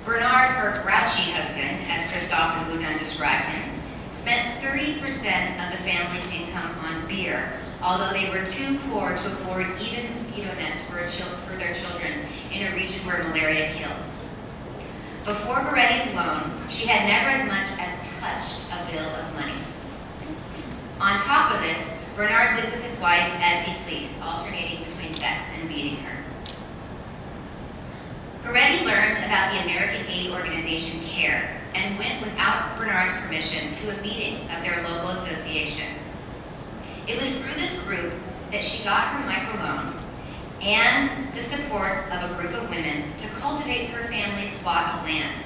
Bernard, her grouchy husband, as Christophe and Boudin described him, spent 30% of the family's income on beer, although they were too poor to afford even mosquito nets for their children in a region where malaria kills. Before Goretti's loan, she had never as much as touched a bill of money. On top of this, Bernard did with his wife as he pleased, alternating between sex and beating her. Goretti learned about the American aid organization CARE and went without Bernard's permission to a meeting of their local association. It was through this group that she got her microloan and the support of a group of women to cultivate her family's plot of land.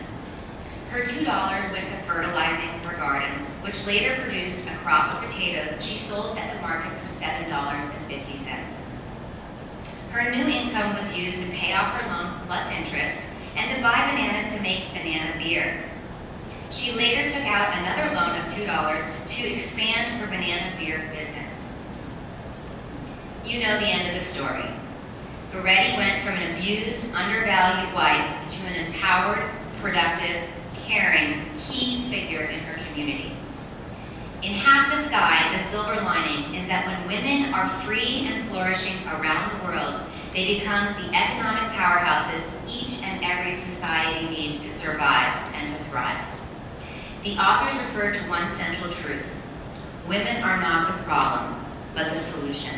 Her $2 went to fertilizing her garden, which later produced a crop of potatoes she sold at the market for $7.50. Her new income was used to pay off her loan plus interest and to buy bananas to make banana beer. She later took out another loan of $2 to expand her banana beer business. You know the end of the story. Goretti went from an abused, undervalued wife to an empowered, productive, caring, key figure in her community. In Half the Sky, the silver lining is that when women are free and flourishing around the world, they become the economic powerhouses each and every society needs to survive and to thrive. The authors refer to one central truth. Women are not the problem, but the solution.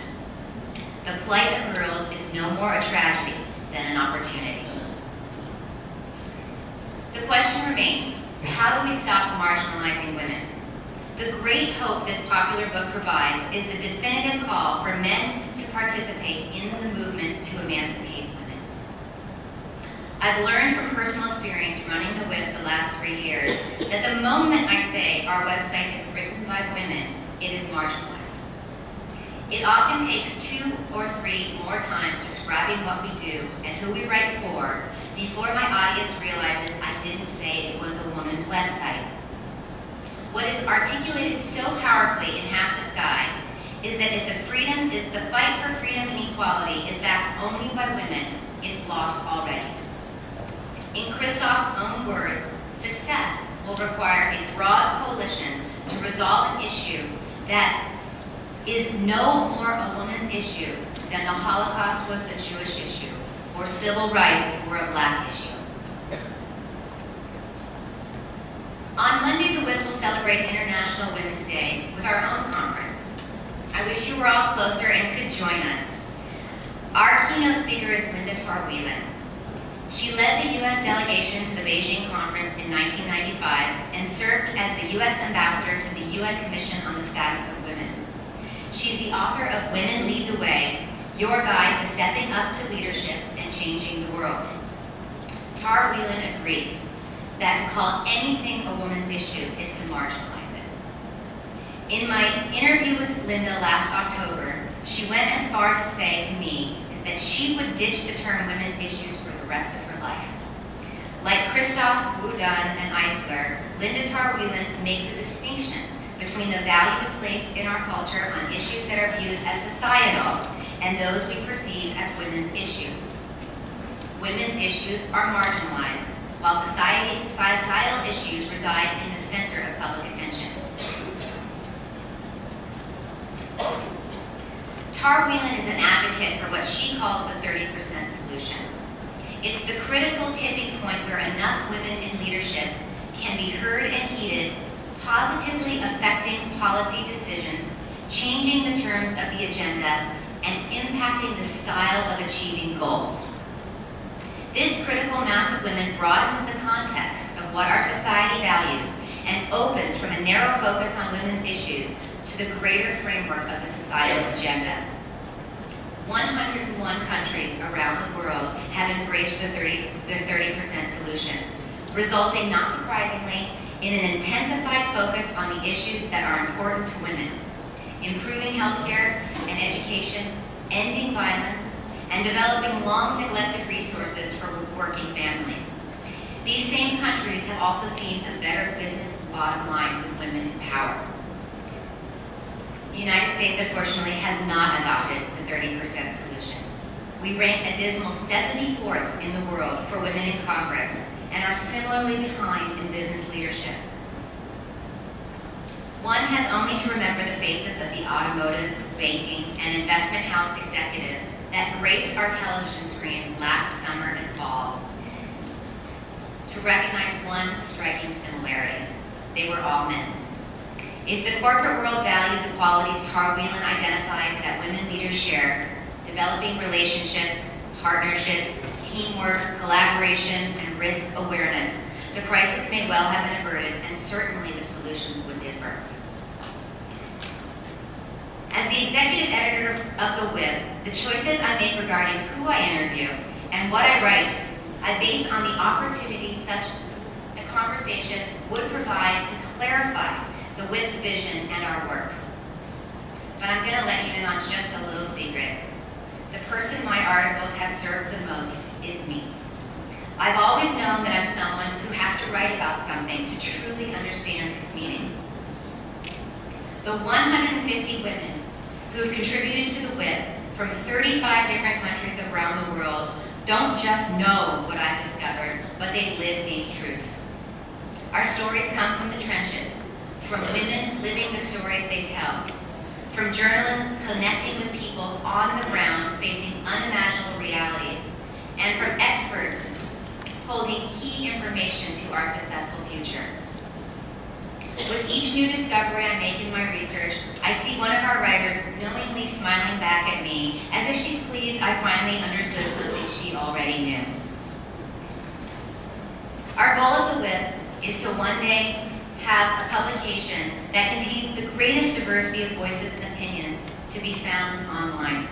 The plight of girls is no more a tragedy than an opportunity. The question remains, how do we stop marginalizing women? The great hope this popular book provides is the definitive call for men to participate in the movement to emancipate women. I've learned from personal experience running the WIP the last 3 years that the moment I say our website is written by women, it is marginalized. It often takes 2 or 3 more times describing what we do and who we write for before my audience realizes I didn't say it was a woman's website. What is articulated so powerfully in Half the Sky is that if the fight for freedom and equality is backed only by women, it's lost already. In Christophe's own words, success will require a broad coalition to resolve an issue that is no more a woman's issue than the Holocaust was a Jewish issue, or civil rights were a black issue. On Monday, the WIP will celebrate International Women's Day with our own conference. I wish you were all closer and could join us. Our keynote speaker is Linda Tarr-Whelan. She led the U.S. delegation to the Beijing conference in 1995 and served as the U.S. ambassador to the UN Commission on the Status of Women. She's the author of Women Lead the Way, Your Guide to Stepping Up to Leadership and Changing the World. Tarr-Whelan agrees that to call anything a woman's issue is to marginalize it. In my interview with Linda last October, she went as far to say to me is that she would ditch the term women's issues for the rest of her life. Like Christophe, Boudin, and Eisler, Linda Tarr-Whelan makes a distinction between the value placed in our culture on issues that are viewed as societal and those we perceive as women's issues. Women's issues are marginalized, while societal issues reside in the center of public attention. Tarr-Whelan is an advocate for what she calls the 30% solution. It's the critical tipping point where enough women in leadership can be heard and heeded, positively affecting policy decisions, changing the terms of the agenda, and impacting the style of achieving goals. This critical mass of women broadens the context of what our society values and opens from a narrow focus on women's issues to the greater framework of the societal agenda. 101 countries around the world have embraced the 30% solution, resulting, not surprisingly, in an intensified focus on the issues that are important to women: improving healthcare and education, ending violence, and developing long-neglected resources for working families. These same countries have also seen a better business bottom line with women in power. The United States, unfortunately, has not adopted the 30% solution. We rank a dismal 74th in the world for women in Congress and are similarly behind in business leadership. One has only to remember the faces of the automotive, banking, and investment house executives that graced our television screens last summer and fall to recognize one striking similarity. They were all men. If the corporate world valued the qualities Tar Whelan identifies that women leaders share, developing relationships, partnerships, teamwork, collaboration, and risk awareness, the crisis may well have been averted, and certainly the solutions would differ. As the executive editor of The Whip, the choices I make regarding who I interview and what I write, I base on the opportunity such a conversation would provide to clarify the Whip's vision and our work. But I'm going to let you in on just a little secret. The person my articles have served the most is me. I've always known that I'm someone who has to write about something to truly understand its meaning. The 150 women who have contributed to The Whip from 35 different countries around the world don't just know what I've discovered, but they live these truths. Our stories come from the trenches, from women living the stories they tell, from journalists connecting with people on the ground facing unimaginable realities, and from experts holding key information to our successful future. With each new discovery I make in my research, I see one of our writers knowingly smiling back at me as if she's pleased I finally understood something she already knew. Our goal at The Whip is to one day have a publication that contains the greatest diversity of voices and opinions to be found online.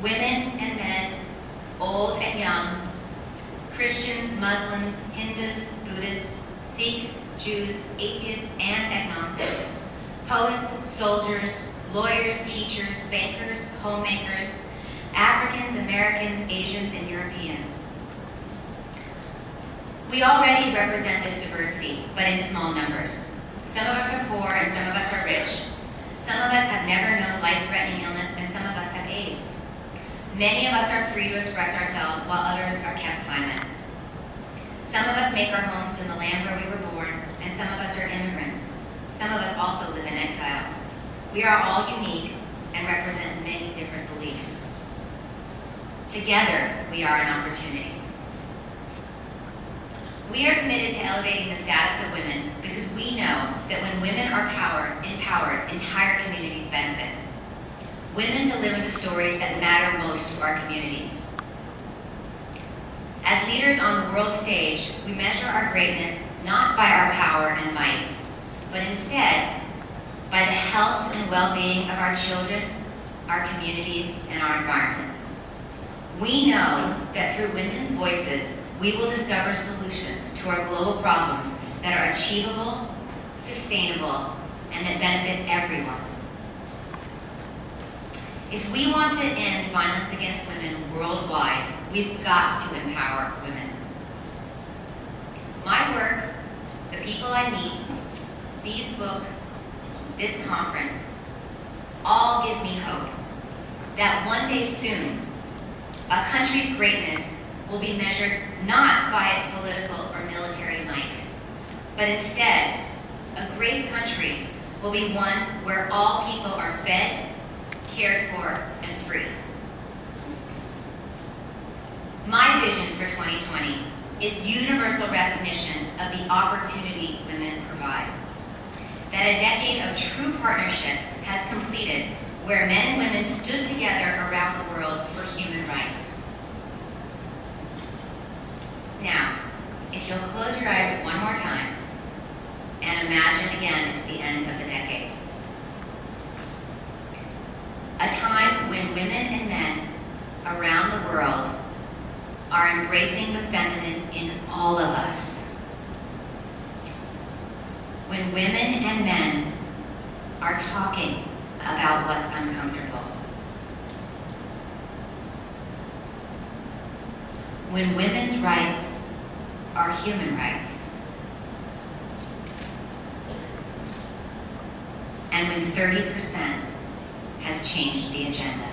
Women and men, old and young, Christians, Muslims, Hindus, Buddhists, Sikhs, Jews, atheists, and agnostics, poets, soldiers, lawyers, teachers, bankers, homemakers, Africans, Americans, Asians, and Europeans. We already represent this diversity, but in small numbers. Some of us are poor and some of us are rich. Some of us have never known life-threatening illness and some of us have AIDS. Many of us are free to express ourselves while others are kept silent. Some of us make our homes in the land where we were born, and some of us are immigrants. Some of us also live in exile. We are all unique and represent many different beliefs. Together, we are an opportunity. We are committed to elevating the status of women because we know that when women are empowered, entire communities benefit. Women deliver the stories that matter most to our communities. As leaders on the world stage, we measure our greatness not by our power and might, but instead by the health and well-being of our children, our communities, and our environment. We know that through women's voices, we will discover solutions to our global problems that are achievable, sustainable, and that benefit everyone. If we want to end violence against women worldwide, we've got to empower women. My work, the people I meet, these books, this conference, all give me hope that one day soon, a country's greatness will be measured not by its political or military might, but instead, a great country will be one where all people are fed, cared for, and free. My vision for 2020 is universal recognition of the opportunity women provide. That a decade of true partnership has completed where men and women stood together around the world for human rights. Now, if you'll close your eyes one more time and imagine again it's the end of the decade. A time when women and men around the world are embracing the feminine in all of us. When women and men are talking about what's uncomfortable. When women's rights are human rights. And when 30% has changed the agenda.